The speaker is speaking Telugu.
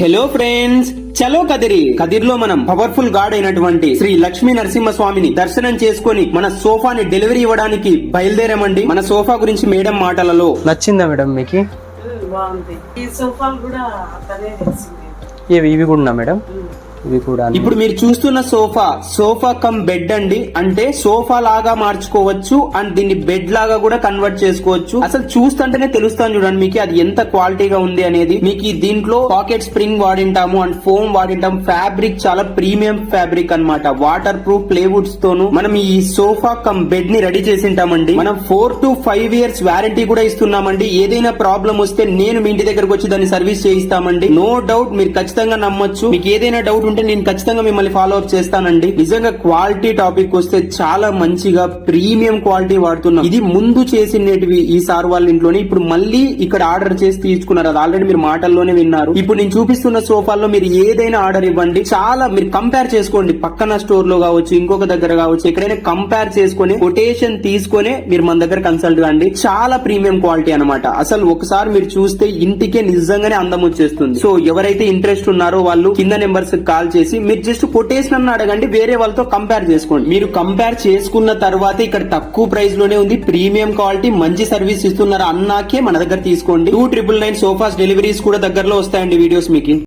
హలో ఫ్రెండ్స్, చలో కదిర్లో మనం పవర్ఫుల్ గాడ్ అయినటువంటి శ్రీ లక్ష్మీ నరసింహస్వామిని దర్శనం చేసుకుని మన సోఫాని డెలివరీ ఇవ్వడానికి బయలుదేరామండి. మన సోఫా గురించి మేడం మాటలలో నచ్చిందా మేడం మీకు? బాగుంది. ఈ సోఫాలు కూడా అతనే తెలిసింది. ఇవి కూడా మేడం, ఇవి కూడా. ఇప్పుడు మీరు చూస్తున్న సోఫా కమ్ బెడ్ అండి. అంటే సోఫా లాగా మార్చుకోవచ్చు అండ్ దీన్ని బెడ్ లాగా కూడా కన్వర్ట్ చేసుకోవచ్చు. అసలు చూస్తుంటేనే తెలుస్తాను చూడండి మీకు అది ఎంత క్వాలిటీగా ఉంది అనేది. మీకు దీంట్లో పాకెట్ స్ప్రింగ్ వాడింటాము అండ్ ఫోమ్ వాడింటాము. ఫ్యాబ్రిక్ చాలా ప్రీమియం ఫ్యాబ్రిక్ అన్నమాట. వాటర్ ప్రూఫ్ ప్లేవుడ్స్ తోను మనం ఈ సోఫా కమ్ బెడ్ ని రెడీ చేసింటామండి. మనం 4 to 5 years వారంటీ కూడా ఇస్తున్నామండి. ఏదైనా ప్రాబ్లం వస్తే నేను మీ ఇంటి దగ్గరకు వచ్చి దాన్ని సర్వీస్ చేయిస్తామండి. నో డౌట్, మీరు ఖచ్చితంగా నమ్మొచ్చు. మీకు ఏదైనా డౌట్ ఉంటే నేను ఖచ్చితంగా మిమ్మల్ని ఫాలో అప్ చేస్తానండి. నిజంగా క్వాలిటీ టాపిక్ వస్తే చాలా మంచిగా ప్రీమియం క్వాలిటీ వాడుతున్నాం. ఇది ముందు చేసినవి ఈ సార్ వాళ్ళ ఇంట్లోనే, ఇప్పుడు మళ్ళీ ఇక్కడ ఆర్డర్ చేసి తీసుకున్నారు. అది ఆల్రెడీ మీరు మాటల్లోనే విన్నారు. ఇప్పుడు నేను చూపిస్తున్న సోఫాల్లో మీరు ఏదైనా ఆర్డర్ ఇవ్వండి, చాలా మీరు కంపేర్ చేసుకోండి. పక్కన స్టోర్ లో కావచ్చు, ఇంకొక దగ్గర కావచ్చు, ఎక్కడైనా కంపేర్ చేసుకుని కొటేషన్ తీసుకునే మీరు మన దగ్గర కన్సల్ట్ కాండి. చాలా ప్రీమియం క్వాలిటీ అనమాట. అసలు ఒకసారి మీరు చూస్తే ఇంటికే నిజంగానే అందం వచ్చేస్తుంది. సో ఎవరైతే ఇంట్రెస్ట్ ఉన్నారో వాళ్ళు కింద నెంబర్స్ కాల్ చేసి మీరు జస్ట్ కొటేషన్ అన్న అడగండి, వేరే వాళ్ళతో కంపేర్ చేసుకోండి. మీరు కంపేర్ చేసుకున్న తర్వాత ఇక్కడ తక్కువ ప్రైస్ లోనే ఉంది, ప్రీమియం క్వాలిటీ, మంచి సర్వీస్ ఇస్తున్నారు అన్నాకే మన దగ్గర తీసుకోండి. 2999 సోఫాస్ డెలివరీస్ కూడా దగ్గరలో వస్తాయండి వీడియోస్ మీకు.